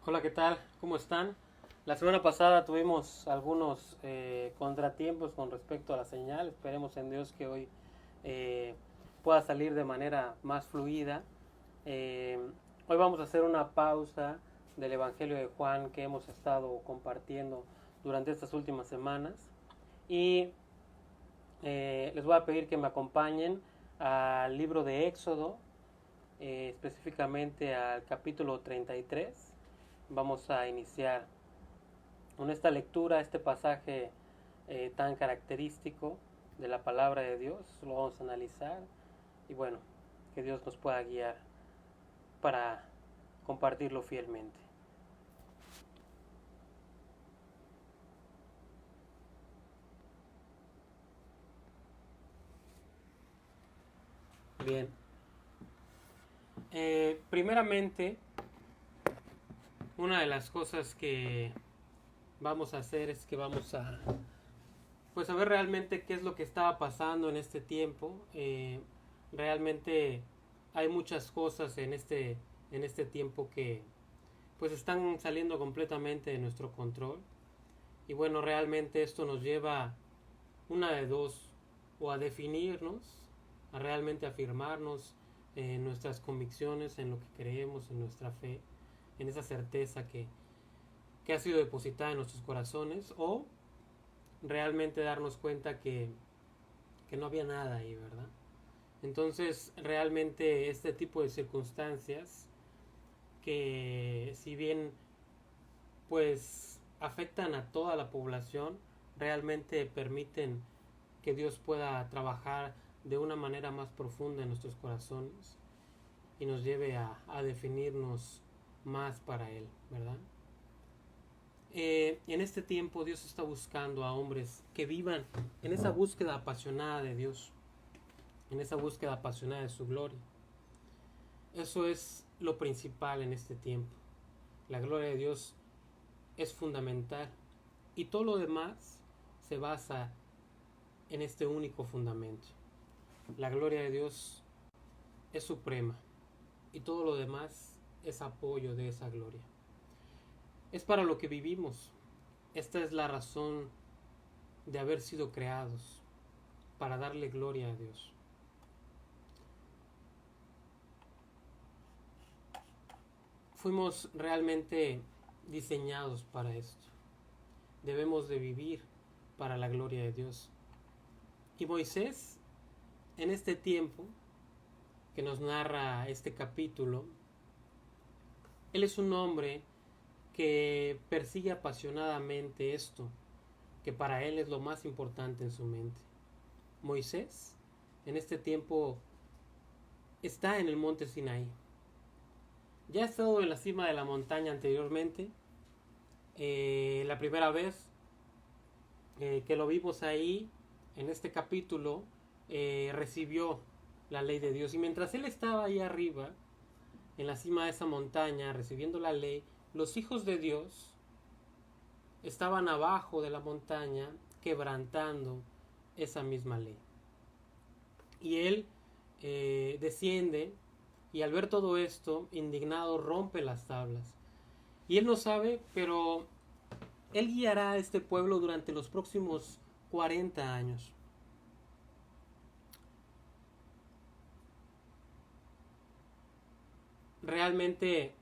Hola, ¿qué tal? ¿Cómo están? La semana pasada tuvimos algunos contratiempos con respecto a la señal. Esperemos en Dios que hoy eh, pueda salir de manera más fluida. Eh, Hoy vamos a hacer una pausa del Evangelio de Juan que hemos estado compartiendo durante estas últimas semanas. Y les voy a pedir que me acompañen al libro de Éxodo, específicamente al capítulo 33. Vamos a iniciar con esta lectura, este pasaje tan característico de la palabra de Dios. Lo vamos a analizar y bueno, que Dios nos pueda guiar para compartirlo fielmente. Bien, primeramente, una de las cosas que vamos a hacer es que vamos a pues a ver realmente qué es lo que estaba pasando en este tiempo. Realmente hay muchas cosas en este tiempo que pues están saliendo completamente de nuestro control. Y bueno, realmente esto nos lleva una de dos, o a definirnos, a realmente afirmarnos en nuestras convicciones, en lo que creemos, en nuestra fe, en esa certeza que ha sido depositada en nuestros corazones, o realmente darnos cuenta que no había nada ahí, ¿verdad? Entonces, realmente este tipo de circunstancias que si bien pues afectan a toda la población, realmente permiten que Dios pueda trabajar de una manera más profunda en nuestros corazones y nos lleve a definirnos más para Él, ¿verdad? En este tiempo Dios está buscando a hombres que vivan en esa búsqueda apasionada de Dios, en esa búsqueda apasionada de su gloria. Eso es lo principal en este tiempo. La gloria de Dios es fundamental y todo lo demás se basa en este único fundamento. La gloria de Dios es suprema y todo lo demás es apoyo de esa gloria. Es para lo que vivimos. Esta es la razón de haber sido creados, para darle gloria a Dios. Fuimos realmente diseñados para esto. Debemos de vivir para la gloria de Dios. Y Moisés, en este tiempo que nos narra este capítulo, él es un hombre que persigue apasionadamente esto, que para él es lo más importante en su mente. Moisés, en este tiempo, está en el monte Sinaí. Ya ha estado en la cima de la montaña anteriormente. La primera vez que lo vimos ahí, en este capítulo, recibió la ley de Dios. Y mientras él estaba ahí arriba, en la cima de esa montaña, recibiendo la ley, los hijos de Dios estaban abajo de la montaña quebrantando esa misma ley. Y él desciende y al ver todo esto, indignado, rompe las tablas. Y él no sabe, pero él guiará a este pueblo durante los próximos 40 años. Realmente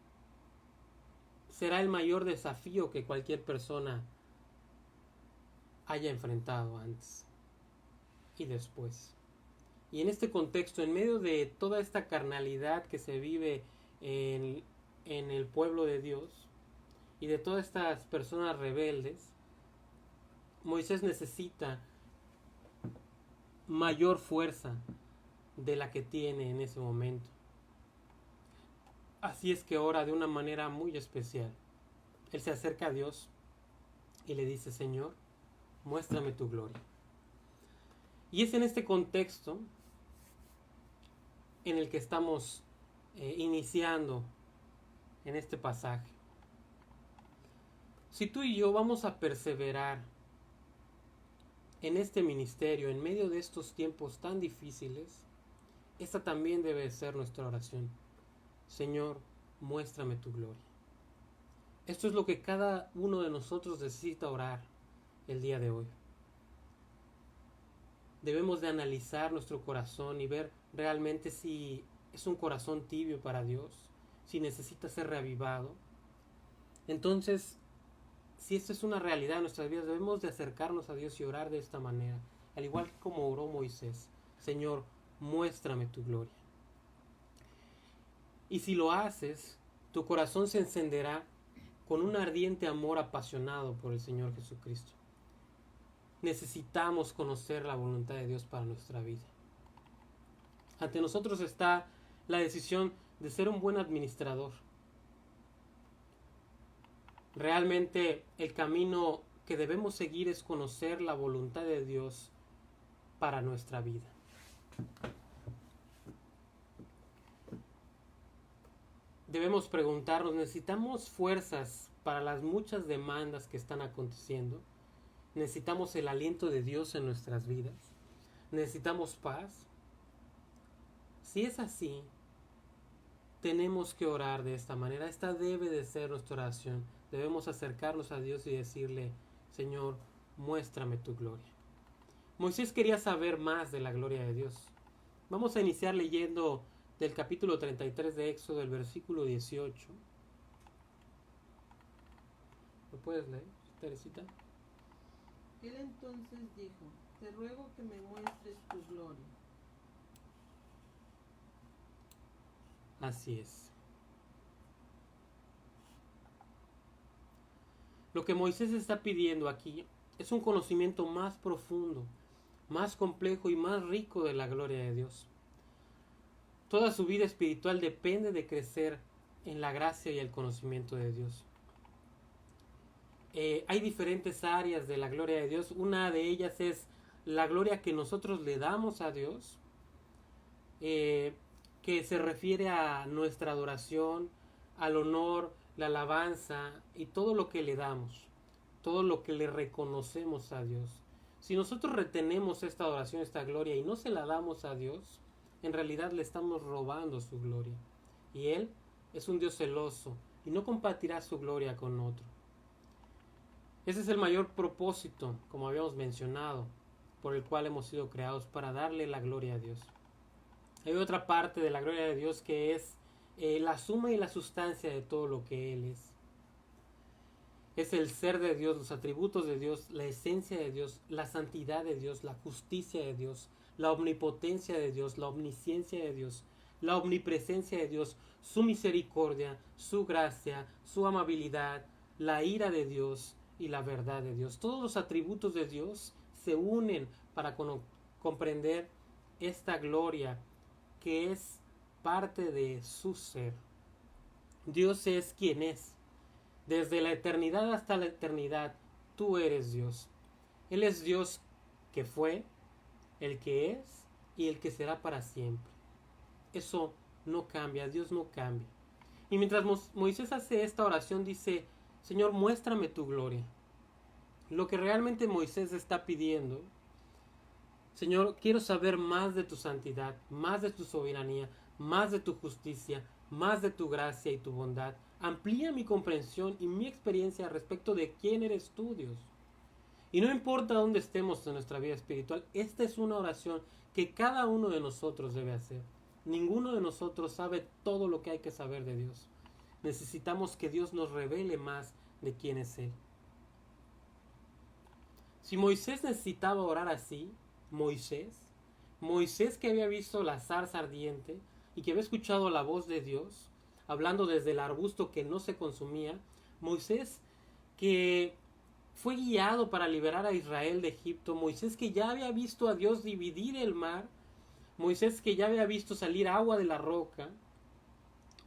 será el mayor desafío que cualquier persona haya enfrentado antes y después. Y en este contexto, en medio de toda esta carnalidad que se vive en el pueblo de Dios y de todas estas personas rebeldes, Moisés necesita mayor fuerza de la que tiene en ese momento. Así es que ora de una manera muy especial. Él se acerca a Dios y le dice: Señor, muéstrame tu gloria. Y es en este contexto en el que estamos iniciando en este pasaje. Si tú y yo vamos a perseverar en este ministerio, en medio de estos tiempos tan difíciles, esta también debe ser nuestra oración. Señor, muéstrame tu gloria. Esto es lo que cada uno de nosotros necesita orar el día de hoy. Debemos de analizar nuestro corazón y ver realmente si es un corazón tibio para Dios, si necesita ser reavivado. Entonces, si esto es una realidad en nuestras vidas, debemos de acercarnos a Dios y orar de esta manera, al igual que como oró Moisés: Señor, muéstrame tu gloria. Y si lo haces, tu corazón se encenderá con un ardiente amor apasionado por el Señor Jesucristo. Necesitamos conocer la voluntad de Dios para nuestra vida. Ante nosotros está la decisión de ser un buen administrador. Realmente el camino que debemos seguir es conocer la voluntad de Dios para nuestra vida. Debemos preguntarnos, ¿necesitamos fuerzas para las muchas demandas que están aconteciendo? ¿Necesitamos el aliento de Dios en nuestras vidas? ¿Necesitamos paz? Si es así, tenemos que orar de esta manera. Esta debe de ser nuestra oración. Debemos acercarnos a Dios y decirle: Señor, muéstrame tu gloria. Moisés quería saber más de la gloria de Dios. Vamos a iniciar leyendo del capítulo 33 de Éxodo, el versículo 18. ¿Lo puedes leer, Teresita? Él entonces dijo: te ruego que me muestres tu gloria. Así es. Lo que Moisés está pidiendo aquí es un conocimiento más profundo, más complejo y más rico de la gloria de Dios. Toda su vida espiritual depende de crecer en la gracia y el conocimiento de Dios. Hay diferentes áreas de la gloria de Dios. Una de ellas es la gloria que nosotros le damos a Dios, que se refiere a nuestra adoración, al honor, la alabanza y todo lo que le damos, todo lo que le reconocemos a Dios. Si nosotros retenemos esta adoración, esta gloria, y no se la damos a Dios, en realidad le estamos robando su gloria. Y Él es un Dios celoso y no compartirá su gloria con otro. Ese es el mayor propósito, como habíamos mencionado, por el cual hemos sido creados, para darle la gloria a Dios. Hay otra parte de la gloria de Dios que es la suma y la sustancia de todo lo que Él es. Es el ser de Dios, los atributos de Dios, la esencia de Dios, la santidad de Dios, la justicia de Dios, la omnipotencia de Dios, la omnisciencia de Dios, la omnipresencia de Dios, su misericordia, su gracia, su amabilidad, la ira de Dios y la verdad de Dios. Todos los atributos de Dios se unen para comprender esta gloria que es parte de su ser. Dios es quien es. Desde la eternidad hasta la eternidad, tú eres Dios. Él es Dios que fue, el que es y el que será para siempre. Eso no cambia, Dios no cambia. Y mientras Moisés hace esta oración, dice: Señor, muéstrame tu gloria. Lo que realmente Moisés está pidiendo: Señor, quiero saber más de tu santidad, más de tu soberanía, más de tu justicia, más de tu gracia y tu bondad. Amplía mi comprensión y mi experiencia respecto de quién eres tú, Dios. Y no importa dónde estemos en nuestra vida espiritual, esta es una oración que cada uno de nosotros debe hacer. Ninguno de nosotros sabe todo lo que hay que saber de Dios. Necesitamos que Dios nos revele más de quién es Él. Si Moisés necesitaba orar así, Moisés que había visto la zarza ardiente y que había escuchado la voz de Dios hablando desde el arbusto que no se consumía, Moisés que fue guiado para liberar a Israel de Egipto, Moisés que ya había visto a Dios dividir el mar, Moisés que ya había visto salir agua de la roca,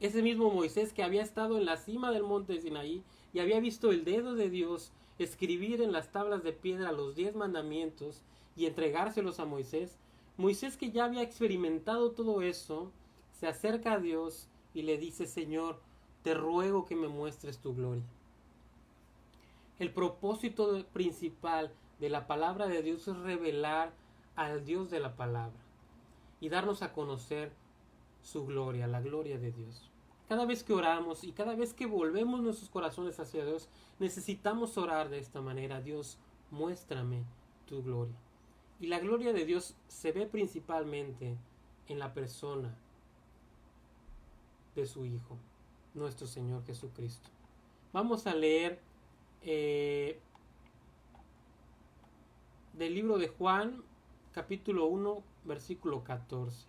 ese mismo Moisés que había estado en la cima del monte Sinaí y había visto el dedo de Dios escribir en las tablas de piedra los 10 mandamientos y entregárselos a Moisés, Moisés que ya había experimentado todo eso, se acerca a Dios y le dice: Señor, te ruego que me muestres tu gloria. El propósito principal de la palabra de Dios es revelar al Dios de la palabra y darnos a conocer su gloria, la gloria de Dios. Cada vez que oramos y cada vez que volvemos nuestros corazones hacia Dios, necesitamos orar de esta manera. Dios, muéstrame tu gloria. Y la gloria de Dios se ve principalmente en la persona de su Hijo, nuestro Señor Jesucristo. Vamos a leer del libro de Juan, capítulo 1, versículo 14.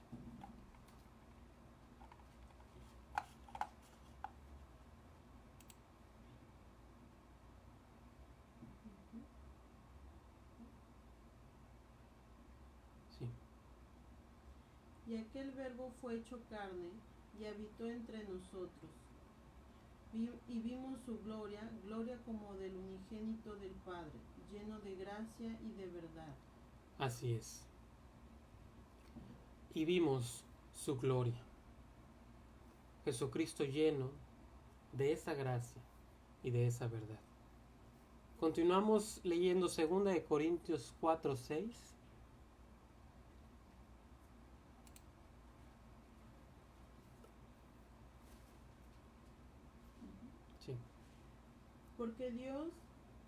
Sí. Y aquel verbo fue hecho carne y habitó entre nosotros. Y vimos su gloria, gloria como del unigénito del Padre, lleno de gracia y de verdad. Así es. Y vimos su gloria. Jesucristo lleno de esa gracia y de esa verdad. Continuamos leyendo 2 de Corintios 4:6. Sí. Porque Dios,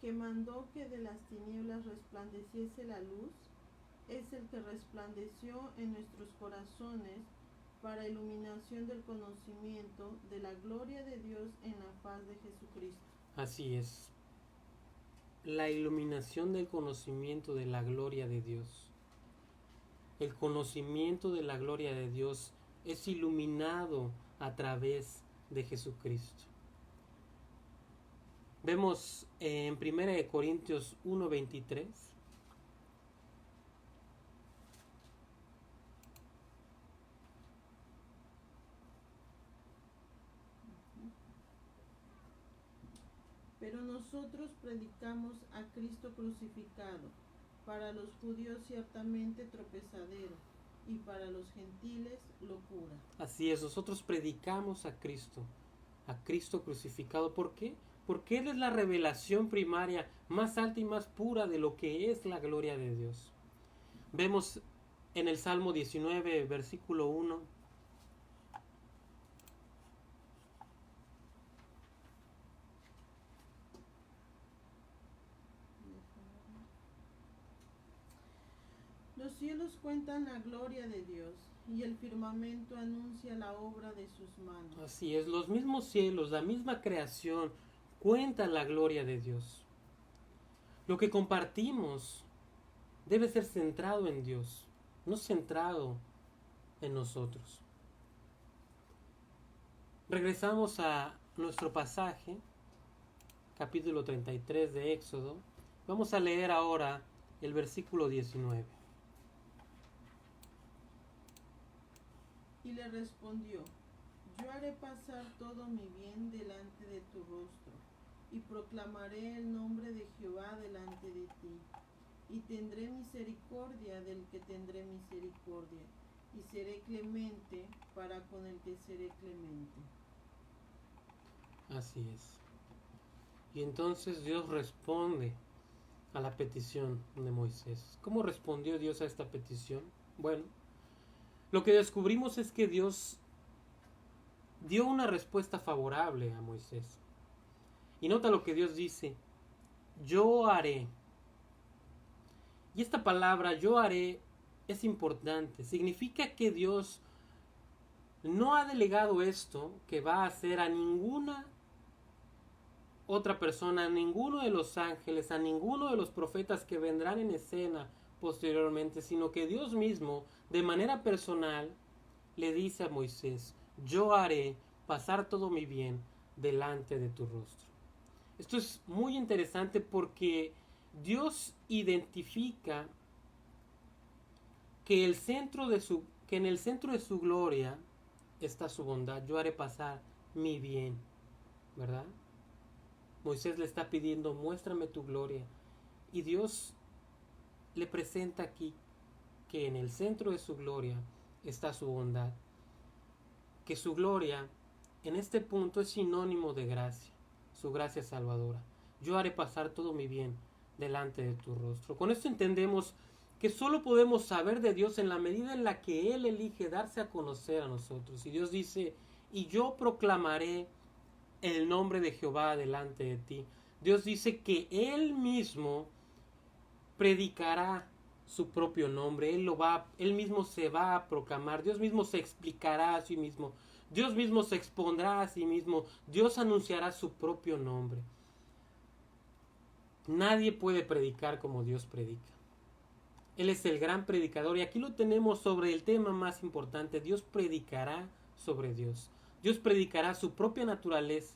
que mandó que de las tinieblas resplandeciese la luz, es el que resplandeció en nuestros corazones para iluminación del conocimiento de la gloria de Dios en la faz de Jesucristo. Así es. La iluminación del conocimiento de la gloria de Dios. El conocimiento de la gloria de Dios es iluminado a través de Jesucristo. Vemos en 1 Corintios 1:23. Pero nosotros predicamos a Cristo crucificado, para los judíos ciertamente tropezadero, y para los gentiles locura. Así es, nosotros predicamos a Cristo crucificado. ¿Por qué? Porque Él es la revelación primaria más alta y más pura de lo que es la gloria de Dios. Vemos en el Salmo 19, versículo 1. Los cielos cuentan la gloria de Dios, y el firmamento anuncia la obra de sus manos. Así es, los mismos cielos, la misma creación, cuentan la gloria de Dios. Lo que compartimos debe ser centrado en Dios, no centrado en nosotros. Regresamos a nuestro pasaje, capítulo 33 de Éxodo. Vamos a leer ahora el versículo 19. Y le respondió: Yo haré pasar todo mi bien delante de tu rostro, y proclamaré el nombre de Jehová delante de ti, y tendré misericordia del que tendré misericordia, y seré clemente para con el que seré clemente. Así es. Y entonces Dios responde a la petición de Moisés. ¿Cómo respondió Dios a esta petición? Bueno, lo que descubrimos es que Dios dio una respuesta favorable a Moisés. Y nota lo que Dios dice: yo haré. Y esta palabra, yo haré, es importante. Significa que Dios no ha delegado esto que va a hacer a ninguna otra persona, a ninguno de los ángeles, a ninguno de los profetas que vendrán en escena posteriormente, sino que Dios mismo, de manera personal, le dice a Moisés: yo haré pasar todo mi bien delante de tu rostro. Esto es muy interesante porque Dios identifica que en el centro de su gloria está su bondad. Yo haré pasar mi bien, ¿verdad? Moisés le está pidiendo: muéstrame tu gloria. Y Dios le presenta aquí que en el centro de su gloria está su bondad. Que su gloria en este punto es sinónimo de gracia, su gracia salvadora. Yo haré pasar todo mi bien delante de tu rostro. Con esto entendemos que solo podemos saber de Dios en la medida en la que Él elige darse a conocer a nosotros. Y Dios dice y yo proclamaré el nombre de Jehová delante de ti. Dios dice que Él mismo predicará su propio nombre, Él mismo se va a proclamar, Dios mismo se explicará a sí mismo, Dios mismo se expondrá a sí mismo, Dios anunciará su propio nombre. Nadie puede predicar como Dios predica. Él es el gran predicador y aquí lo tenemos sobre el tema más importante. Dios predicará sobre Dios. Dios predicará su propia naturaleza.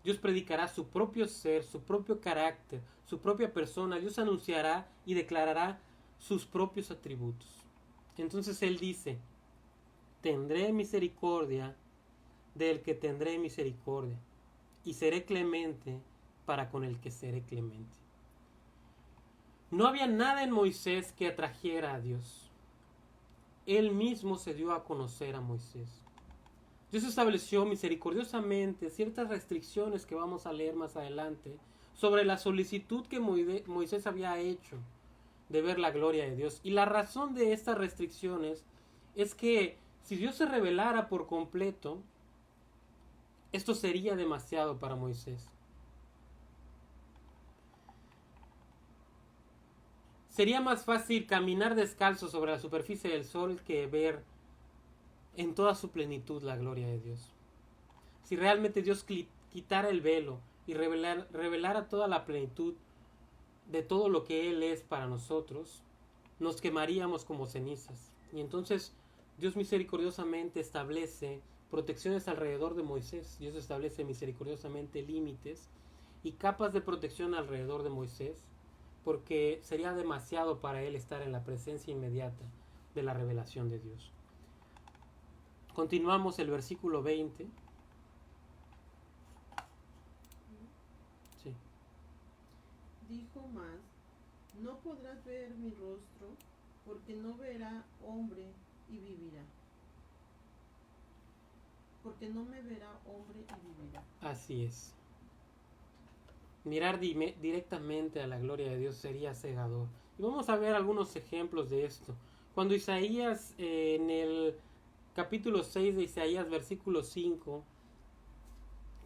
Dios predicará su propio ser, su propio carácter, su propia persona. Dios anunciará y declarará sus propios atributos. Entonces Él dice, tendré misericordia del que tendré misericordia y seré clemente para con el que seré clemente. No había nada en Moisés que atrajera a Dios. Él mismo se dio a conocer a Moisés. Dios estableció misericordiosamente ciertas restricciones que vamos a leer más adelante sobre la solicitud que Moisés había hecho de ver la gloria de Dios. Y la razón de estas restricciones es que si Dios se revelara por completo, esto sería demasiado para Moisés. Sería más fácil caminar descalzo sobre la superficie del sol que ver en toda su plenitud la gloria de Dios. Si realmente Dios quitara el velo y revelara toda la plenitud de todo lo que Él es para nosotros, nos quemaríamos como cenizas. Y entonces Dios misericordiosamente establece protecciones alrededor de Moisés. Dios establece misericordiosamente límites y capas de protección alrededor de Moisés, porque sería demasiado para él estar en la presencia inmediata de la revelación de Dios. Continuamos el versículo 20. Sí. Dijo más, no podrás ver mi rostro, porque no verá hombre y vivirá. Porque no me verá hombre y vivirá. Así es. Mirar directamente a la gloria de Dios sería cegador. Y vamos a ver algunos ejemplos de esto. Cuando Isaías, en el capítulo 6 de Isaías, versículo 5,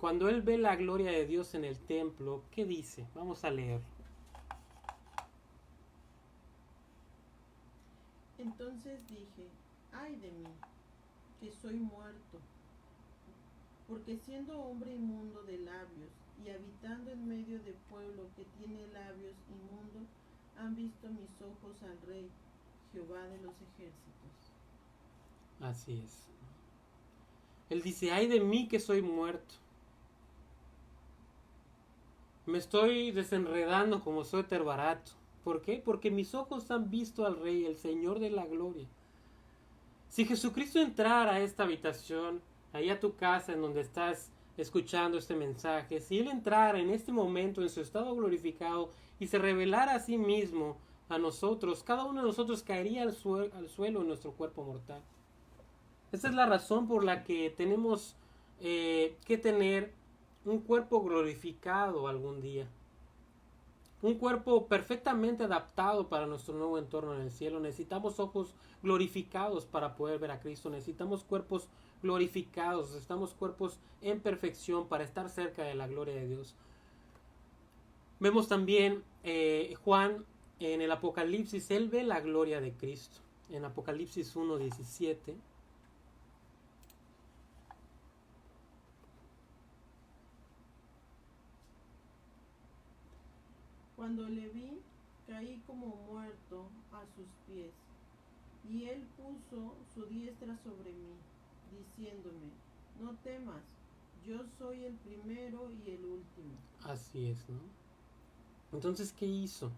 cuando él ve la gloria de Dios en el templo, ¿qué dice? Vamos a leer. Entonces dije, ay de mí, que soy muerto, porque siendo hombre inmundo de labios, y habitando en medio de pueblo que tiene labios inmundos, han visto mis ojos al Rey, Jehová de los ejércitos. Así es. Él dice, ay de mí que soy muerto. Me estoy desenredando como suéter barato. ¿Por qué? Porque mis ojos han visto al Rey, el Señor de la gloria. Si Jesucristo entrara a esta habitación, ahí a tu casa en donde estás escuchando este mensaje, si Él entrara en este momento en su estado glorificado y se revelara a sí mismo a nosotros, cada uno de nosotros caería al suelo en nuestro cuerpo mortal. Esta es la razón por la que tenemos que tener un cuerpo glorificado algún día. Un cuerpo perfectamente adaptado para nuestro nuevo entorno en el cielo. Necesitamos ojos glorificados para poder ver a Cristo. Necesitamos cuerpos glorificados. Necesitamos cuerpos en perfección para estar cerca de la gloria de Dios. Vemos también Juan en el Apocalipsis. Él ve la gloria de Cristo. En Apocalipsis 1:17. Cuando le vi, caí como muerto a sus pies, y él puso su diestra sobre mí, diciéndome, no temas, yo soy el primero y el último. Así es, ¿no? Entonces, ¿qué hizo?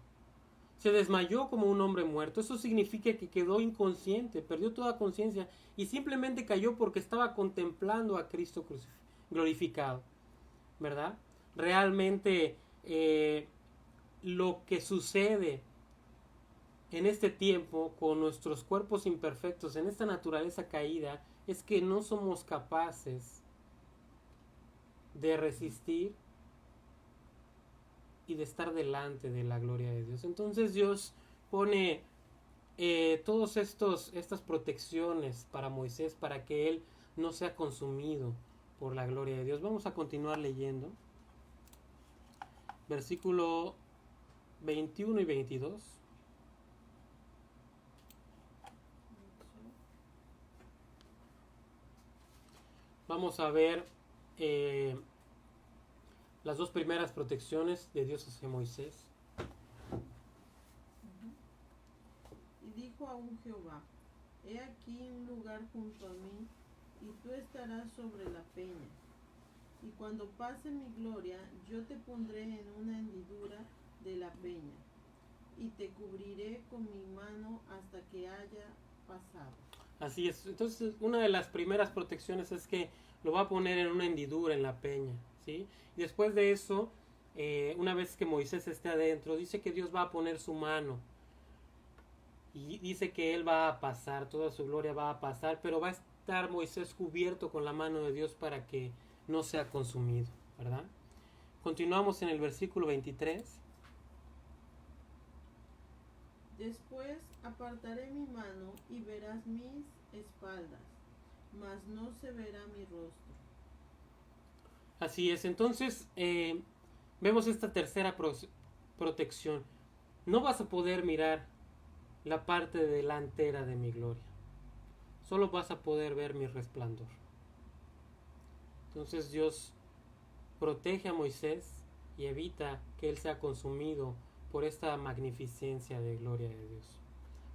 Se desmayó como un hombre muerto. Eso significa que quedó inconsciente, perdió toda conciencia y simplemente cayó porque estaba contemplando a Cristo glorificado, ¿verdad? Realmente lo que sucede en este tiempo con nuestros cuerpos imperfectos, en esta naturaleza caída, es que no somos capaces de resistir y de estar delante de la gloria de Dios. Entonces Dios pone todas estas protecciones para Moisés, para que él no sea consumido por la gloria de Dios. Vamos a continuar leyendo. Versículo 21 y 22. Vamos a ver las dos primeras protecciones de Dios hacia Moisés. Y dijo aún Jehová: He aquí un lugar junto a mí, y tú estarás sobre la peña. Y cuando pase mi gloria, yo te pondré en una hendidura de la peña, y te cubriré con mi mano hasta que haya pasado. Así es. Entonces, una de las primeras protecciones es que lo va a poner en una hendidura en la peña, ¿sí? Y después de eso, una vez que Moisés esté adentro, dice que Dios va a poner su mano. Y dice que él va a pasar, toda su gloria va a pasar, pero va a estar Moisés cubierto con la mano de Dios para que no sea consumido, ¿verdad? Continuamos en el versículo 23. Después apartaré mi mano y verás mis espaldas, mas no se verá mi rostro. Así es, entonces vemos esta tercera protección. No vas a poder mirar la parte delantera de mi gloria. Solo vas a poder ver mi resplandor. Entonces Dios protege a Moisés y evita que él sea consumido por esta magnificencia de gloria de Dios.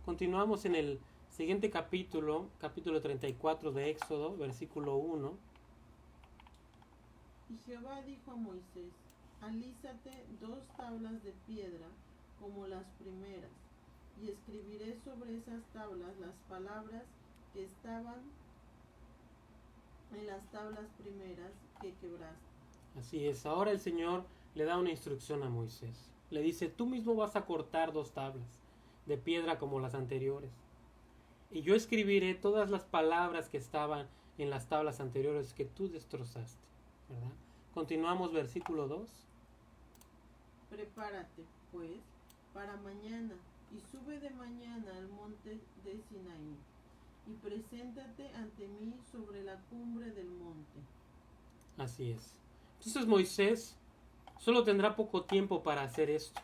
Continuamos en el siguiente capítulo, capítulo 34 de Éxodo, versículo 1. Y Jehová dijo a Moisés: Alízate 2 tablas de piedra como las primeras, y escribiré sobre esas tablas las palabras que estaban en las tablas primeras que quebraste. Así es, ahora el Señor le da una instrucción a Moisés. Le dice: tú mismo vas a cortar 2 tablas de piedra como las anteriores, y yo escribiré todas las palabras que estaban en las tablas anteriores que tú destrozaste, ¿verdad? Continuamos versículo 2. Prepárate, pues, para mañana, y sube de mañana al monte de Sinaí, y preséntate ante mí sobre la cumbre del monte. Así es. Entonces Moisés solo tendrá poco tiempo para hacer esto,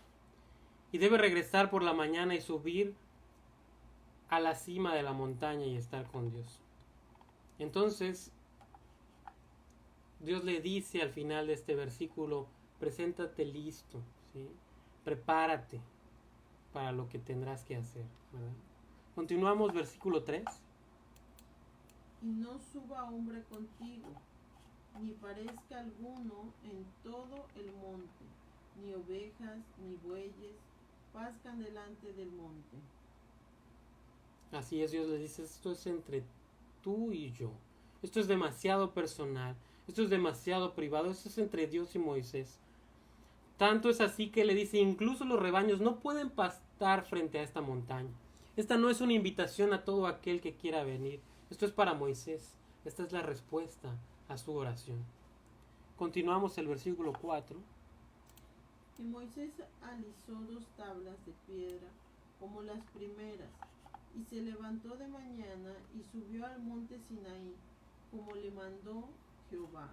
y debe regresar por la mañana y subir a la cima de la montaña y estar con Dios. Entonces Dios le dice al final de este versículo: preséntate listo, ¿sí? Prepárate para lo que tendrás que hacer, ¿verdad? Continuamos versículo 3. Y no suba hombre contigo, ni parezca alguno en todo el monte, ni ovejas, ni bueyes, pascan delante del monte. Así es, Dios le dice: esto es entre tú y yo. Esto es demasiado personal. Esto es demasiado privado. Esto es entre Dios y Moisés. Tanto es así que le dice: incluso los rebaños no pueden pastar frente a esta montaña. Esta no es una invitación a todo aquel que quiera venir. Esto es para Moisés. Esta es la respuesta a su oración. Continuamos el versículo 4. Y Moisés alisó 2 tablas de piedra como las primeras, y se levantó de mañana y subió al monte Sinaí, como le mandó Jehová,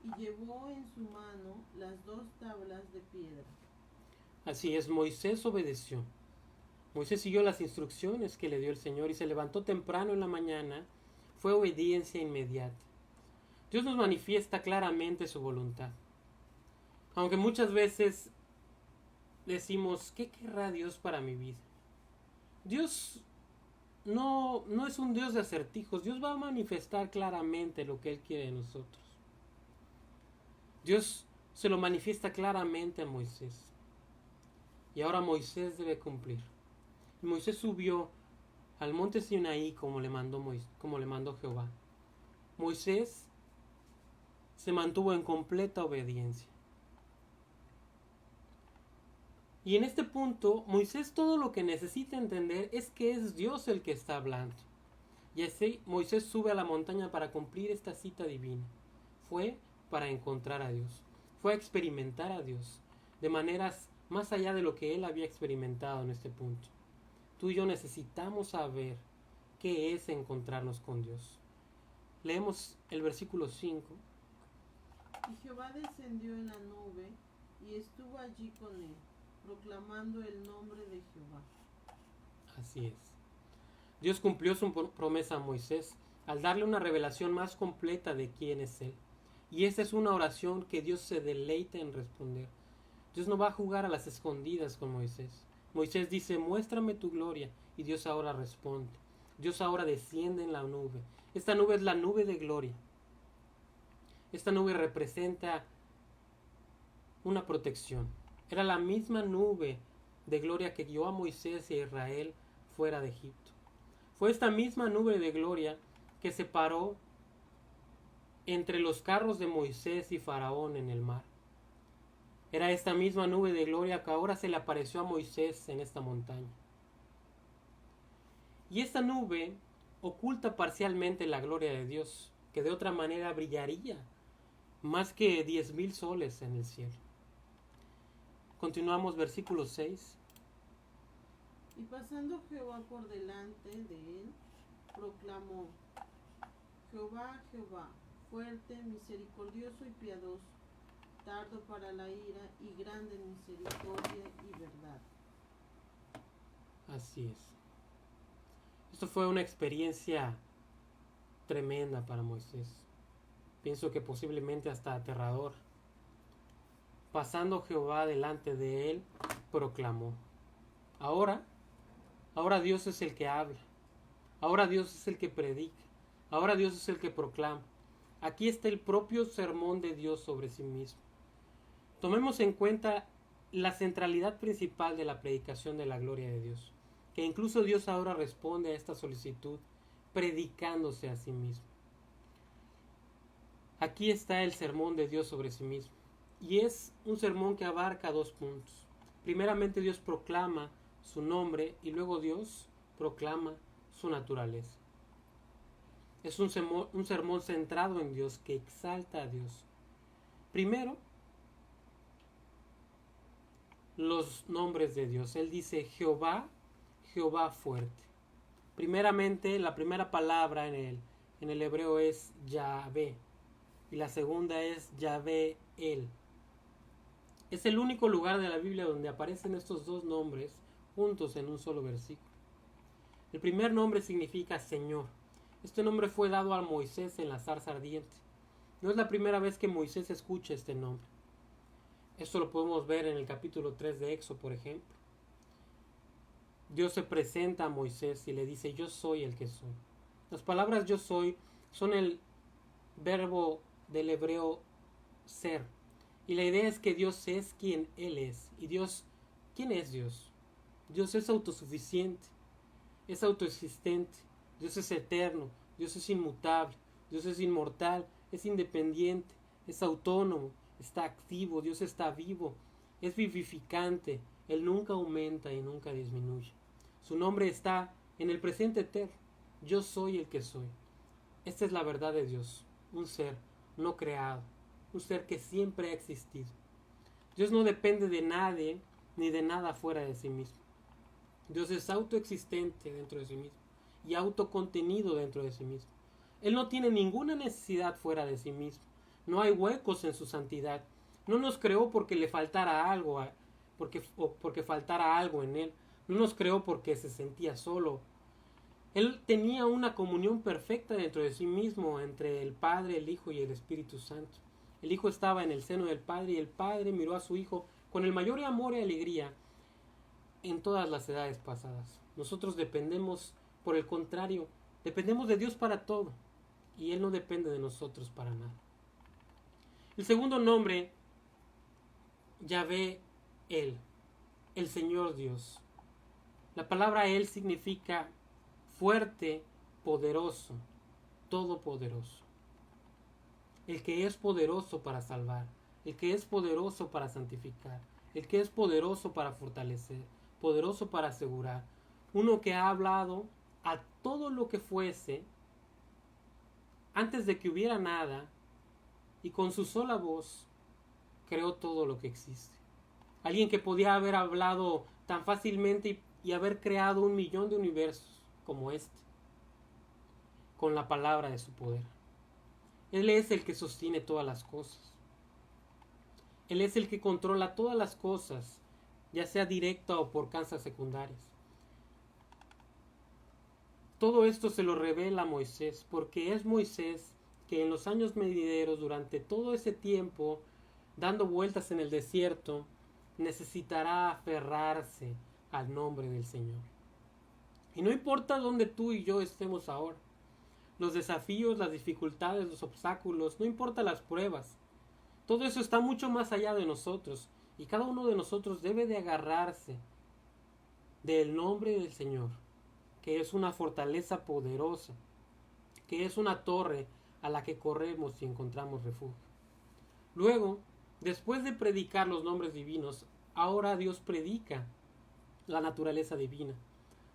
y llevó en su mano las 2 tablas de piedra. Así es, Moisés obedeció. Moisés siguió las instrucciones que le dio el Señor y se levantó temprano en la mañana. Fue obediencia inmediata. Dios nos manifiesta claramente su voluntad. Aunque muchas veces decimos: ¿qué querrá Dios para mi vida? Dios no es un Dios de acertijos. Dios va a manifestar claramente lo que Él quiere de nosotros. Dios se lo manifiesta claramente a Moisés. Y ahora Moisés debe cumplir. Y Moisés subió al monte Sinaí como le mandó Jehová. Moisés se mantuvo en completa obediencia. Y en este punto, Moisés todo lo que necesita entender es que es Dios el que está hablando. Y así Moisés sube a la montaña para cumplir esta cita divina. Fue para encontrar a Dios. Fue a experimentar a Dios de maneras más allá de lo que él había experimentado en este punto. Tú y yo necesitamos saber qué es encontrarnos con Dios. Leemos el versículo 5. Y Jehová descendió en la nube y estuvo allí con él, proclamando el nombre de Jehová. Así es. Dios cumplió su promesa a Moisés al darle una revelación más completa de quién es Él. Y esta es una oración que Dios se deleita en responder. Dios no va a jugar a las escondidas con Moisés. Moisés dice, muéstrame tu gloria, y Dios ahora responde. Dios ahora desciende en la nube. Esta nube es la nube de gloria. Esta nube representa una protección. Era la misma nube de gloria que guió a Moisés y a Israel fuera de Egipto. Fue esta misma nube de gloria que separó entre los carros de Moisés y Faraón en el mar. Era esta misma nube de gloria que ahora se le apareció a Moisés en esta montaña. Y esta nube oculta parcialmente la gloria de Dios, que de otra manera brillaría más que 10,000 soles en el cielo. Continuamos versículo 6. Y pasando Jehová por delante de él, proclamó: Jehová, Jehová, fuerte, misericordioso y piadoso, tardo para la ira y grande en misericordia y verdad. Así es. Esto fue una experiencia tremenda para Moisés. Pienso que posiblemente hasta aterrador. Pasando Jehová delante de él, proclamó. Ahora Dios es el que habla. Ahora Dios es el que predica. Ahora Dios es el que proclama. Aquí está el propio sermón de Dios sobre sí mismo. Tomemos en cuenta la centralidad principal de la predicación de la gloria de Dios, que incluso Dios ahora responde a esta solicitud predicándose a sí mismo. Aquí está el sermón de Dios sobre sí mismo, y es un sermón que abarca 2 puntos. Primeramente Dios proclama su nombre y luego Dios proclama su naturaleza. Es un sermón centrado en Dios que exalta a Dios. Primero, los nombres de Dios. Él dice Jehová, Jehová fuerte. Primeramente, la primera palabra en el hebreo es Yahvé y la segunda es Yahvé él. Es el único lugar de la Biblia donde aparecen estos 2 nombres juntos en un solo versículo. El primer nombre significa Señor. Este nombre fue dado a Moisés en la zarza ardiente. No es la primera vez que Moisés escucha este nombre. Esto lo podemos ver en el capítulo 3 de Éxodo, por ejemplo. Dios se presenta a Moisés y le dice, yo soy el que soy. Las palabras yo soy son el verbo del hebreo ser. Y la idea es que Dios es quien Él es. ¿Y Dios, quién es Dios? Dios es autosuficiente, es autoexistente, Dios es eterno, Dios es inmutable, Dios es inmortal, es independiente, es autónomo, está activo, Dios está vivo, es vivificante, Él nunca aumenta y nunca disminuye. Su nombre está en el presente eterno, yo soy el que soy. Esta es la verdad de Dios, un ser no creado, un ser que siempre ha existido. Dios no depende de nadie ni de nada fuera de sí mismo. Dios es autoexistente dentro de sí mismo y autocontenido dentro de sí mismo. Él no tiene ninguna necesidad fuera de sí mismo. No hay huecos en su santidad. No nos creó porque le faltara algo, porque faltara algo en Él. No nos creó porque se sentía solo. Él tenía una comunión perfecta dentro de sí mismo entre el Padre, el Hijo y el Espíritu Santo. El Hijo estaba en el seno del Padre y el Padre miró a su Hijo con el mayor amor y alegría en todas las edades pasadas. Nosotros dependemos, por el contrario, dependemos de Dios para todo y Él no depende de nosotros para nada. El segundo nombre, Yahvé, Él, el Señor Dios. La palabra Él significa fuerte, poderoso, todopoderoso. El que es poderoso para salvar, el que es poderoso para santificar, el que es poderoso para fortalecer, poderoso para asegurar. Uno que ha hablado a todo lo que fuese antes de que hubiera nada y con su sola voz creó todo lo que existe. Alguien que podía haber hablado tan fácilmente y haber creado 1,000,000 de universos como este con la palabra de su poder. Él es el que sostiene todas las cosas. Él es el que controla todas las cosas, ya sea directa o por causas secundarias. Todo esto se lo revela a Moisés, porque es Moisés que en los años venideros, durante todo ese tiempo, dando vueltas en el desierto, necesitará aferrarse al nombre del Señor. Y no importa dónde tú y yo estemos ahora, los desafíos, las dificultades, los obstáculos, no importa las pruebas, todo eso está mucho más allá de nosotros, y cada uno de nosotros debe de agarrarse del nombre del Señor, que es una fortaleza poderosa, que es una torre a la que corremos y encontramos refugio. Luego, después de predicar los nombres divinos, ahora Dios predica la naturaleza divina,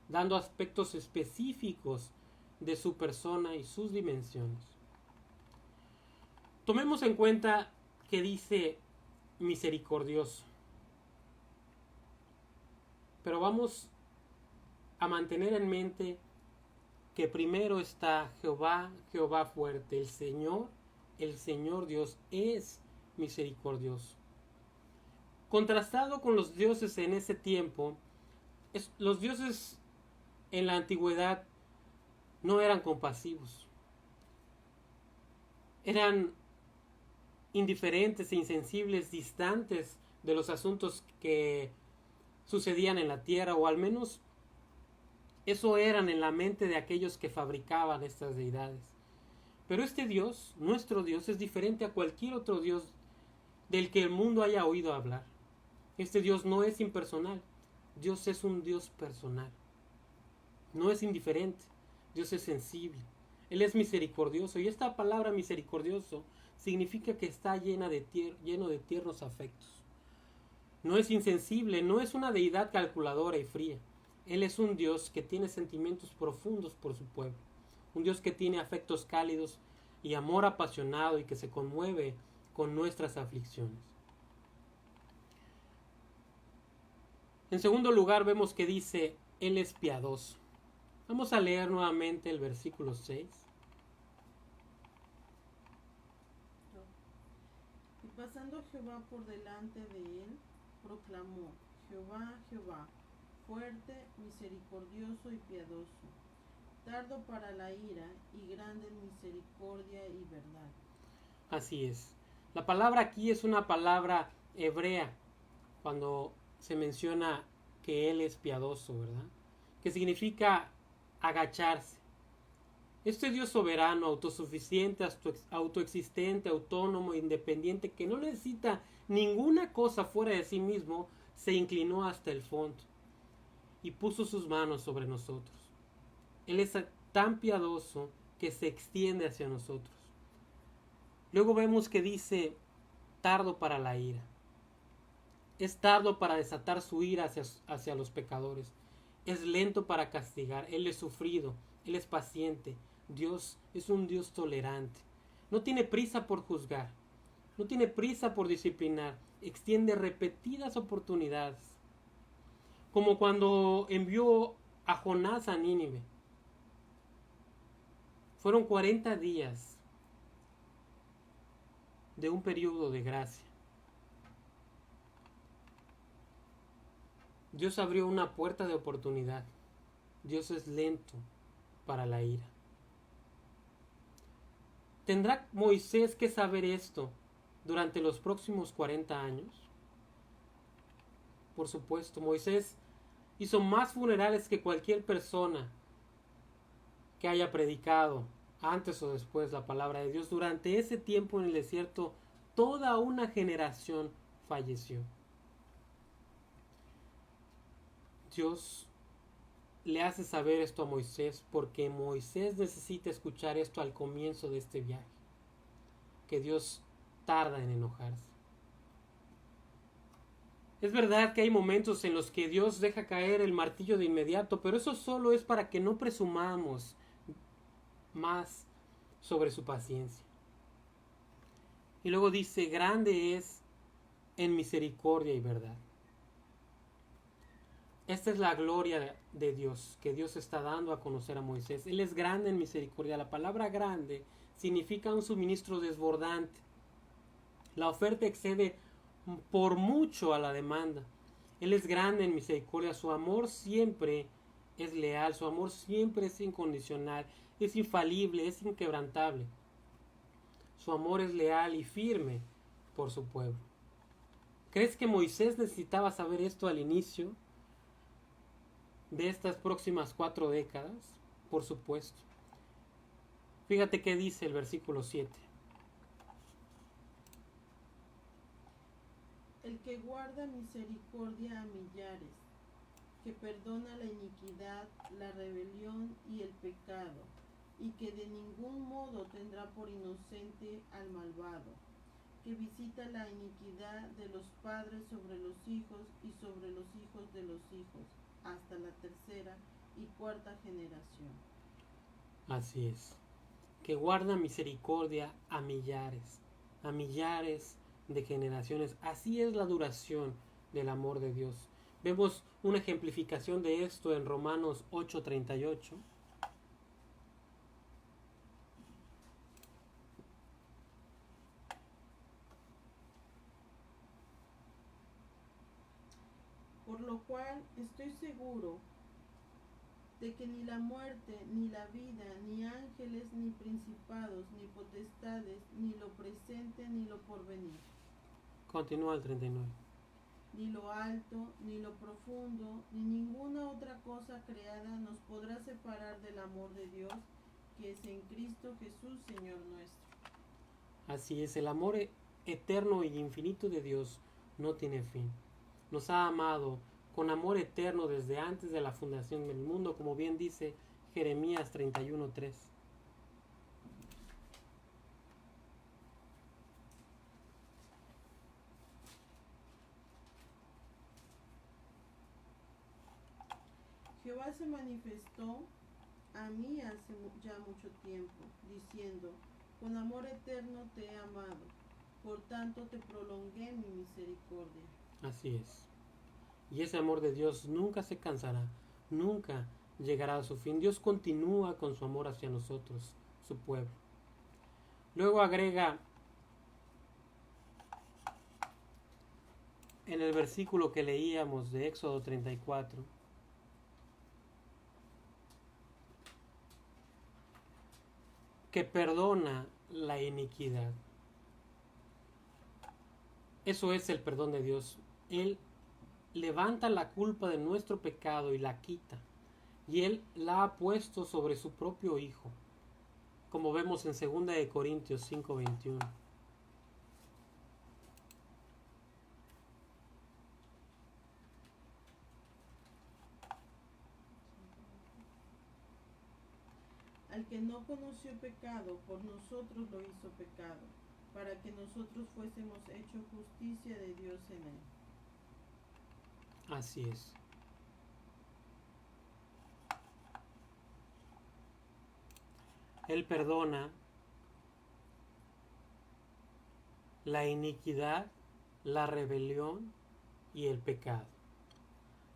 dando aspectos específicos de su persona y sus dimensiones. Tomemos en cuenta que dice misericordioso, pero vamos a mantener en mente que primero está Jehová, Jehová fuerte, el Señor Dios es misericordioso. Contrastado con los dioses en ese tiempo, los dioses en la antigüedad no eran compasivos, eran indiferentes e insensibles, distantes de los asuntos que sucedían en la tierra, o al menos eso eran en la mente de aquellos que fabricaban estas deidades. Pero este Dios, nuestro Dios, es diferente a cualquier otro Dios del que el mundo haya oído hablar. Este Dios no es impersonal, Dios es un Dios personal. No es indiferente, Dios es sensible, Él es misericordioso, y esta palabra misericordioso significa que está lleno de tiernos afectos. No es insensible, no es una deidad calculadora y fría. Él es un Dios que tiene sentimientos profundos por su pueblo, un Dios que tiene afectos cálidos y amor apasionado y que se conmueve con nuestras aflicciones. En segundo lugar, vemos que dice, Él es piadoso. Vamos a leer nuevamente el versículo 6. Y pasando Jehová por delante de él, proclamó, Jehová, Jehová, fuerte, misericordioso y piadoso, tardo para la ira y grande en misericordia y verdad. Así es. La palabra aquí es una palabra hebrea cuando se menciona que Él es piadoso, ¿verdad? Que significa agacharse. Este Dios soberano, autosuficiente, autoexistente, autónomo, independiente, que no necesita ninguna cosa fuera de sí mismo, se inclinó hasta el fondo y puso sus manos sobre nosotros. Él es tan piadoso que se extiende hacia nosotros. Luego vemos que dice, tardo para la ira. Es tardo para desatar su ira hacia los pecadores. Es lento para castigar. Él es sufrido. Él es paciente. Dios es un Dios tolerante. No tiene prisa por juzgar. No tiene prisa por disciplinar. Extiende repetidas oportunidades. Como cuando envió a Jonás a Nínive. Fueron 40 días de un periodo de gracia. Dios abrió una puerta de oportunidad. Dios es lento para la ira. ¿Tendrá Moisés que saber esto durante los próximos 40 años? Por supuesto, Moisés hizo más funerales que cualquier persona que haya predicado antes o después la palabra de Dios. Durante ese tiempo en el desierto, toda una generación falleció. Dios le hace saber esto a Moisés porque Moisés necesita escuchar esto al comienzo de este viaje, que Dios tarda en enojarse. Es verdad que hay momentos en los que Dios deja caer el martillo de inmediato, pero eso solo es para que no presumamos más sobre su paciencia. Y luego dice, grande es en misericordia y verdad. Esta es la gloria de Dios, que Dios está dando a conocer a Moisés. Él es grande en misericordia. La palabra grande significa un suministro desbordante. La oferta excede por mucho a la demanda. Él es grande en misericordia, su amor siempre es leal, su amor siempre es incondicional, es infalible, es inquebrantable. Su amor es leal y firme por su pueblo. ¿Crees que Moisés necesitaba saber esto al inicio de estas próximas 4 décadas? Por supuesto. Fíjate qué dice el versículo 7. El que guarda misericordia a millares, que perdona la iniquidad, la rebelión y el pecado, y que de ningún modo tendrá por inocente al malvado, que visita la iniquidad de los padres sobre los hijos y sobre los hijos de los hijos, hasta la tercera y cuarta generación. Así es. Que guarda misericordia a millares de generaciones. Así es la duración del amor de Dios. Vemos una ejemplificación de esto en Romanos 8:38. Por lo cual estoy seguro de que ni la muerte, ni la vida, ni ángeles, ni principados, ni potestades, ni lo presente, ni lo porvenir, Continúa el 39. ni lo alto, ni lo profundo, ni ninguna otra cosa creada nos podrá separar del amor de Dios, que es en Cristo Jesús, Señor nuestro. Así es, el amor eterno y infinito de Dios no tiene fin. Nos ha amado con amor eterno desde antes de la fundación del mundo, como bien dice Jeremías 31:3. Jehová se manifestó a mí hace ya mucho tiempo, diciendo, con amor eterno te he amado, por tanto te prolongué mi misericordia. Así es. Y ese amor de Dios nunca se cansará, nunca llegará a su fin. Dios continúa con su amor hacia nosotros, su pueblo. Luego agrega en el versículo que leíamos de Éxodo 34, que perdona la iniquidad. Eso es el perdón de Dios. Él levanta la culpa de nuestro pecado y la quita. Y Él la ha puesto sobre su propio Hijo, como vemos en 2 Corintios 5:21. Al que no conoció pecado, por nosotros lo hizo pecado, para que nosotros fuésemos hecho justicia de Dios en él. Así es. Él perdona la iniquidad, la rebelión y el pecado.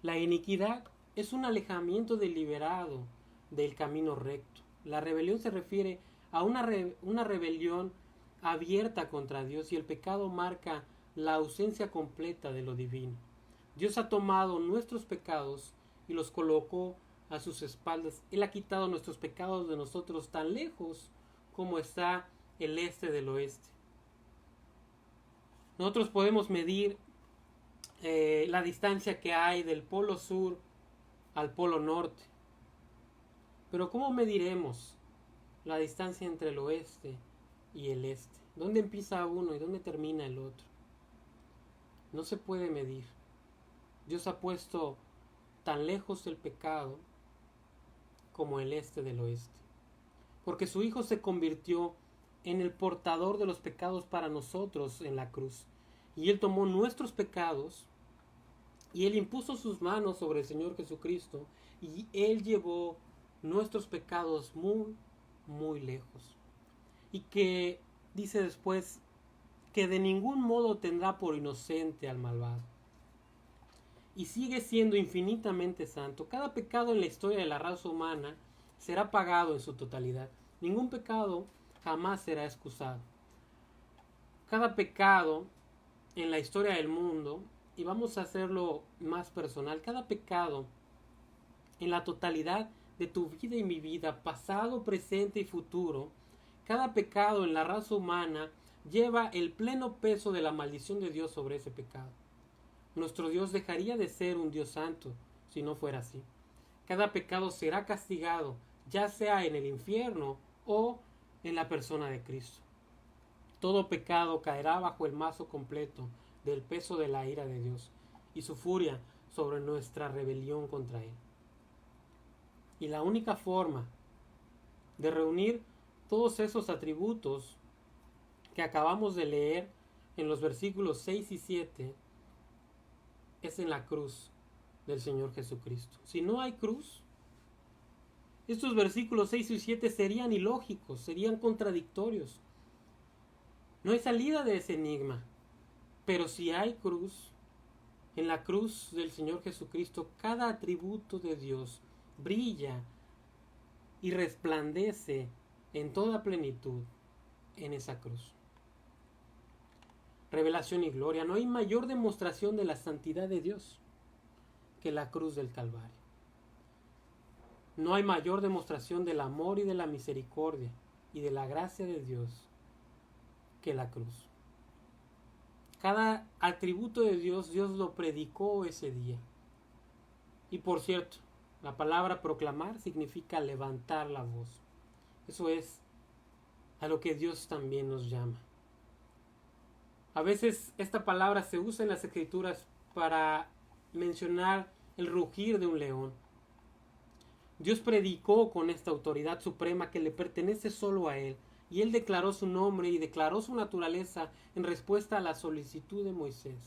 La iniquidad es un alejamiento deliberado del camino recto. La rebelión se refiere a una rebelión abierta contra Dios, y el pecado marca la ausencia completa de lo divino. Dios ha tomado nuestros pecados y los colocó a sus espaldas. Él ha quitado nuestros pecados de nosotros tan lejos como está el este del oeste. Nosotros podemos medir la distancia que hay del polo sur al polo norte. Pero ¿cómo mediremos la distancia entre el oeste y el este? ¿Dónde empieza uno y dónde termina el otro? No se puede medir. Dios ha puesto tan lejos el pecado como el este del oeste. Porque su Hijo se convirtió en el portador de los pecados para nosotros en la cruz. Y Él tomó nuestros pecados y Él impuso sus manos sobre el Señor Jesucristo, y Él llevó nuestros pecados muy, muy lejos. Y que dice después que de ningún modo tendrá por inocente al malvado. Y sigue siendo infinitamente santo. Cada pecado en la historia de la raza humana será pagado en su totalidad. Ningún pecado jamás será excusado. Cada pecado en la historia del mundo, y vamos a hacerlo más personal, cada pecado en la totalidad de tu vida y mi vida, pasado, presente y futuro, cada pecado en la raza humana lleva el pleno peso de la maldición de Dios sobre ese pecado. Nuestro Dios dejaría de ser un Dios santo si no fuera así. Cada pecado será castigado, ya sea en el infierno o en la persona de Cristo. Todo pecado caerá bajo el mazo completo del peso de la ira de Dios y su furia sobre nuestra rebelión contra Él. Y la única forma de reunir todos esos atributos que acabamos de leer en los versículos 6 y 7 es en la cruz del Señor Jesucristo. Si no hay cruz, estos versículos 6 y 7 serían ilógicos, serían contradictorios. No hay salida de ese enigma. Pero si hay cruz, en la cruz del Señor Jesucristo, cada atributo de Dios brilla y resplandece en toda plenitud en esa cruz. Revelación y gloria. No hay mayor demostración de la santidad de Dios que la cruz del Calvario. No hay mayor demostración del amor y de la misericordia y de la gracia de Dios que la cruz. Cada atributo de Dios, Dios lo predicó ese día. Y por cierto, la palabra proclamar significa levantar la voz. Eso es a lo que Dios también nos llama. A veces esta palabra se usa en las Escrituras para mencionar el rugir de un león. Dios predicó con esta autoridad suprema que le pertenece solo a Él. Y Él declaró su nombre y declaró su naturaleza en respuesta a la solicitud de Moisés.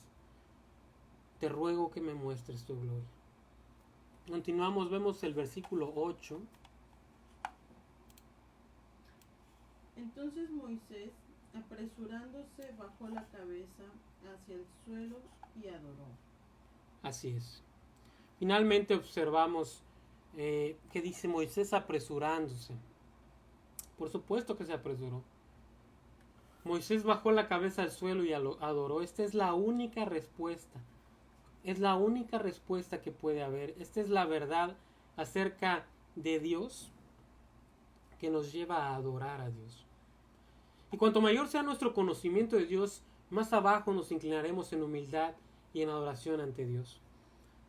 Te ruego que me muestres tu gloria. Continuamos, vemos el versículo 8. Entonces Moisés, apresurándose, bajó la cabeza hacia el suelo y adoró. Así es. Finalmente observamos que dice Moisés apresurándose. Por supuesto que se apresuró. Moisés bajó la cabeza al suelo y adoró. Esta es la única respuesta. Es la única respuesta que puede haber. Esta es la verdad acerca de Dios que nos lleva a adorar a Dios. Y cuanto mayor sea nuestro conocimiento de Dios, más abajo nos inclinaremos en humildad y en adoración ante Dios.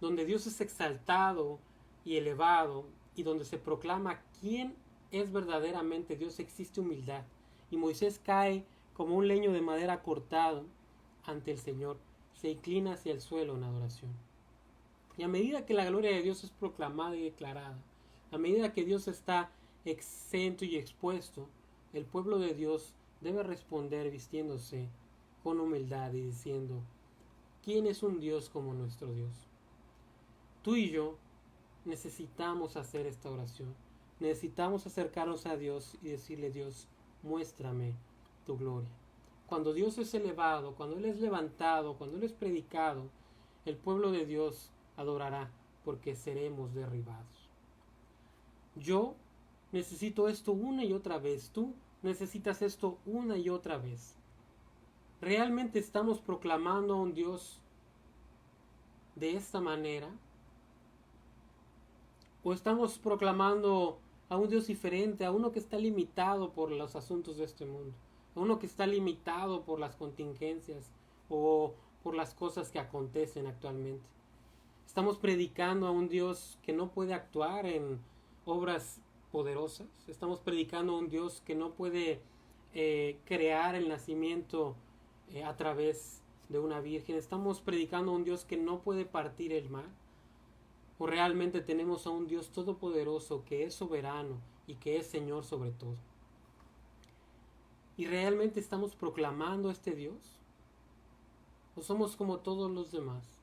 Donde Dios es exaltado y elevado y donde se proclama quién es verdaderamente Dios, existe humildad. Y Moisés cae como un leño de madera cortado ante el Señor. Se inclina hacia el suelo en adoración. Y a medida que la gloria de Dios es proclamada y declarada, a medida que Dios está exento y expuesto, el pueblo de Dios debe responder vistiéndose con humildad y diciendo: ¿quién es un Dios como nuestro Dios? Tú y yo necesitamos hacer esta oración. Necesitamos acercarnos a Dios y decirle: Dios, muéstrame tu gloria. Cuando Dios es elevado, cuando Él es levantado, cuando Él es predicado, el pueblo de Dios adorará porque seremos derribados. Yo necesito esto una y otra vez. Tú necesitas esto una y otra vez. ¿Realmente estamos proclamando a un Dios de esta manera? ¿O estamos proclamando a un Dios diferente, a uno que está limitado por los asuntos de este mundo, a uno que está limitado por las contingencias o por las cosas que acontecen actualmente? Estamos predicando a un Dios que no puede actuar en obras poderosas. Estamos predicando a un Dios que no puede crear el nacimiento a través de una virgen. Estamos predicando a un Dios que no puede partir el mar. ¿O realmente tenemos a un Dios todopoderoso que es soberano y que es Señor sobre todo? ¿Y realmente estamos proclamando a este Dios? ¿O somos como todos los demás?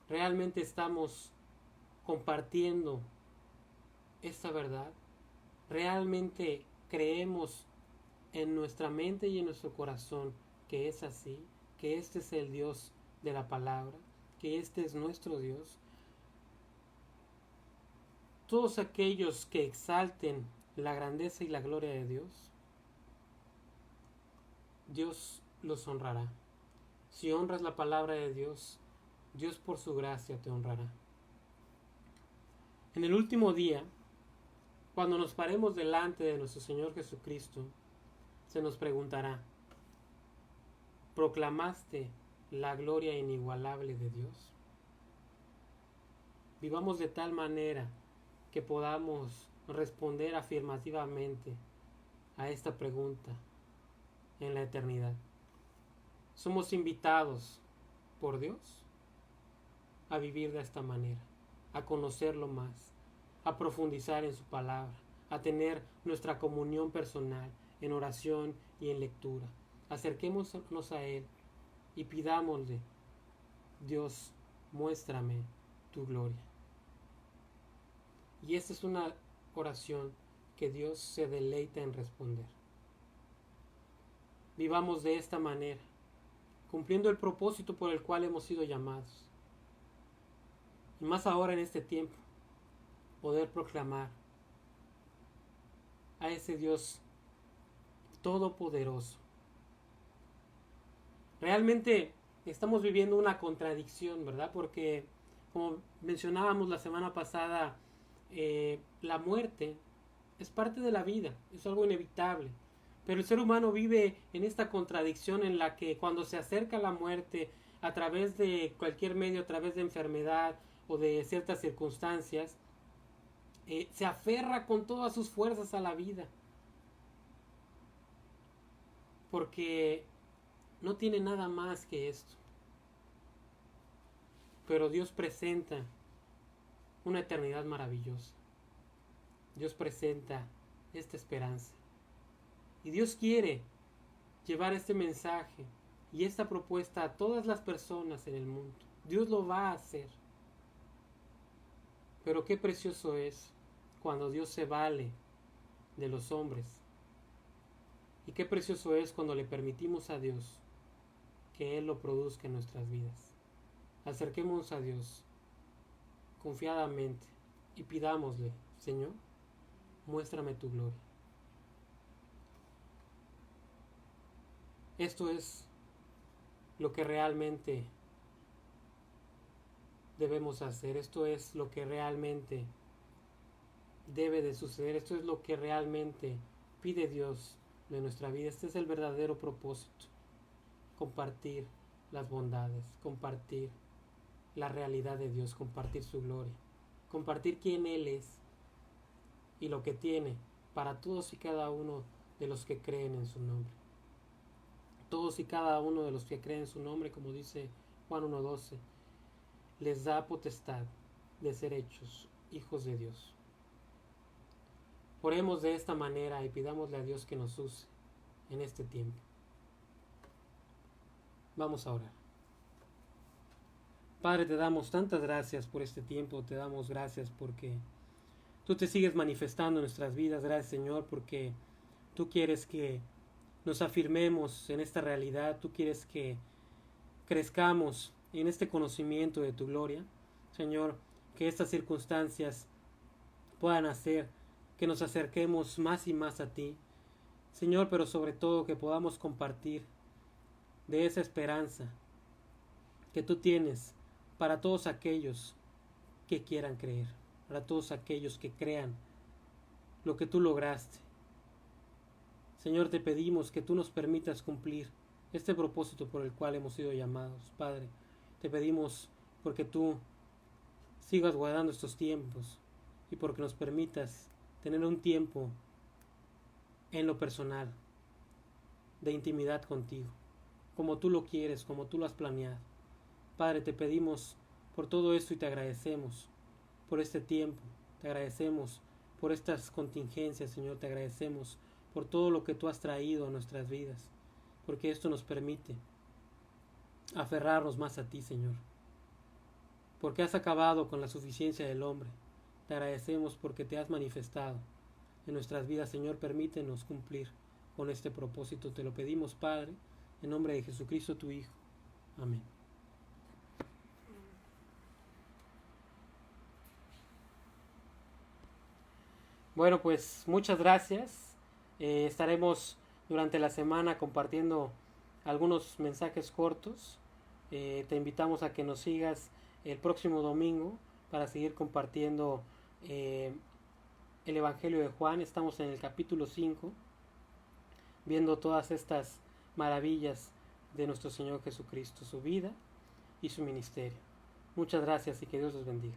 ¿Realmente estamos compartiendo esta verdad? ¿Realmente creemos en nuestra mente y en nuestro corazón que es así? ¿Que este es el Dios de la palabra? ¿Que este es nuestro Dios? Todos aquellos que exalten la grandeza y la gloria de Dios, Dios los honrará. Si honras la palabra de Dios, Dios por su gracia te honrará. En el último día, cuando nos paremos delante de nuestro Señor Jesucristo, se nos preguntará: ¿proclamaste la gloria inigualable de Dios? Vivamos de tal manera que podamos responder afirmativamente a esta pregunta en la eternidad. Somos invitados por Dios a vivir de esta manera, a conocerlo más, a profundizar en su palabra, a tener nuestra comunión personal en oración y en lectura. Acerquémonos a Él y pidámosle: Dios, muéstrame tu gloria. Y esta es una oración que Dios se deleita en responder. Vivamos de esta manera, cumpliendo el propósito por el cual hemos sido llamados. Y más ahora en este tiempo, poder proclamar a ese Dios todopoderoso. Realmente estamos viviendo una contradicción, ¿verdad? Porque, como mencionábamos la semana pasada, la muerte es parte de la vida, es algo inevitable. Pero el ser humano vive en esta contradicción en la que cuando se acerca la muerte a través de cualquier medio, a través de enfermedad o de ciertas circunstancias, se aferra con todas sus fuerzas a la vida, porque no tiene nada más que esto. Pero Dios presenta una eternidad maravillosa. Dios presenta esta esperanza. Y Dios quiere llevar este mensaje y esta propuesta a todas las personas en el mundo. Dios lo va a hacer. Pero qué precioso es cuando Dios se vale de los hombres. Y qué precioso es cuando le permitimos a Dios que Él lo produzca en nuestras vidas. Acerquémonos a Dios confiadamente y pidámosle: Señor, muéstrame tu gloria. Esto es lo que realmente debemos hacer. Esto es lo que realmente debe de suceder. Esto es lo que realmente pide Dios de nuestra vida. Este es el verdadero propósito: compartir las bondades, compartir la realidad de Dios, compartir su gloria, compartir quién Él es y lo que tiene para todos y cada uno de los que creen en su nombre. Todos y cada uno de los que creen en su nombre, como dice Juan 1:12, les da potestad de ser hechos hijos de Dios. Oremos de esta manera y pidámosle a Dios que nos use en este tiempo. Vamos a orar. Padre, te damos tantas gracias por este tiempo, te damos gracias porque tú te sigues manifestando en nuestras vidas. Gracias, Señor, porque tú quieres que nos afirmemos en esta realidad, tú quieres que crezcamos en este conocimiento de tu gloria. Señor, que estas circunstancias puedan hacer que nos acerquemos más y más a ti, Señor, pero sobre todo que podamos compartir de esa esperanza que tú tienes para todos aquellos que quieran creer, para todos aquellos que crean lo que tú lograste. Señor, te pedimos que tú nos permitas cumplir este propósito por el cual hemos sido llamados. Padre, te pedimos porque tú sigas guardando estos tiempos y porque nos permitas tener un tiempo en lo personal, de intimidad contigo, como tú lo quieres, como tú lo has planeado. Padre, te pedimos por todo esto y te agradecemos por este tiempo, te agradecemos por estas contingencias, Señor, te agradecemos por todo lo que tú has traído a nuestras vidas, porque esto nos permite aferrarnos más a ti, Señor, porque has acabado con la suficiencia del hombre. Te agradecemos porque te has manifestado en nuestras vidas, Señor. Permítenos cumplir con este propósito. Te lo pedimos, Padre, en nombre de Jesucristo, tu Hijo. Amén. Bueno, pues muchas gracias. Estaremos durante la semana compartiendo algunos mensajes cortos. Te invitamos a que nos sigas el próximo domingo para seguir compartiendo el Evangelio de Juan. Estamos en el capítulo 5, viendo todas estas maravillas de nuestro Señor Jesucristo, su vida y su ministerio. Muchas gracias y que Dios los bendiga.